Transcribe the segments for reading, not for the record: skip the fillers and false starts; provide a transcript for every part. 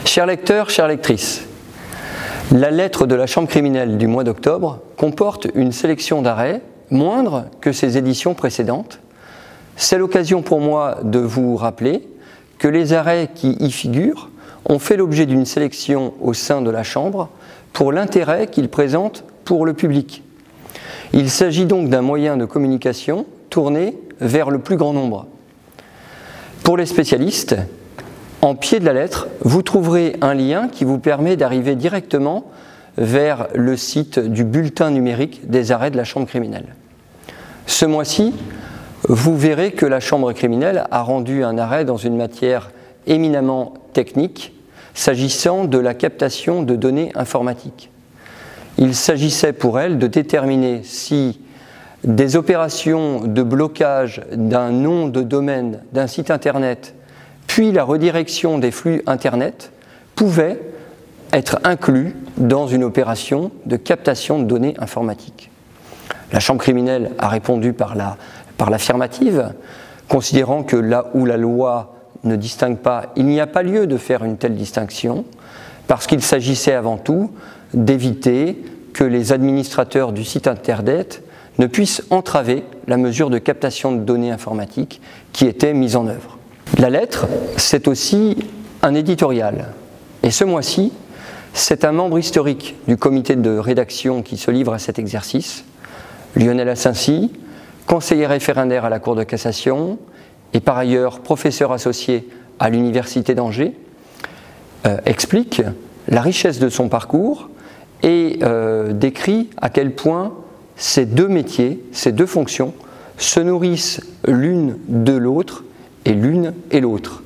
Chers lecteurs, chères lectrices, la lettre de la Chambre criminelle du mois d'octobre comporte une sélection d'arrêts moindre que ses éditions précédentes. C'est l'occasion pour moi de vous rappeler que les arrêts qui y figurent ont fait l'objet d'une sélection au sein de la Chambre pour l'intérêt qu'ils présentent pour le public. Il s'agit donc d'un moyen de communication tourné vers le plus grand nombre. Pour les spécialistes, en pied de la lettre, vous trouverez un lien qui vous permet d'arriver directement vers le site du bulletin numérique des arrêts de la Chambre criminelle. Ce mois-ci, vous verrez que la Chambre criminelle a rendu un arrêt dans une matière éminemment technique, s'agissant de la captation de données informatiques. Il s'agissait pour elle de déterminer si des opérations de blocage d'un nom de domaine d'un site internet, puis la redirection des flux internet, pouvaient être inclus dans une opération de captation de données informatiques. La Chambre criminelle a répondu par l'affirmative, considérant que là où la loi ne distingue pas, il n'y a pas lieu de faire une telle distinction, parce qu'il s'agissait avant tout d'éviter que les administrateurs du site internet ne puissent entraver la mesure de captation de données informatiques qui était mise en œuvre. La lettre, c'est aussi un éditorial. Et ce mois-ci, c'est un membre historique du comité de rédaction qui se livre à cet exercice, Lionel Assincy, conseiller référendaire à la Cour de cassation et par ailleurs professeur associé à l'Université d'Angers, explique la richesse de son parcours et décrit à quel point ces deux métiers, ces deux fonctions se nourrissent l'une de l'autre et l'une et l'autre.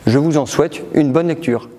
Je vous en souhaite une bonne lecture.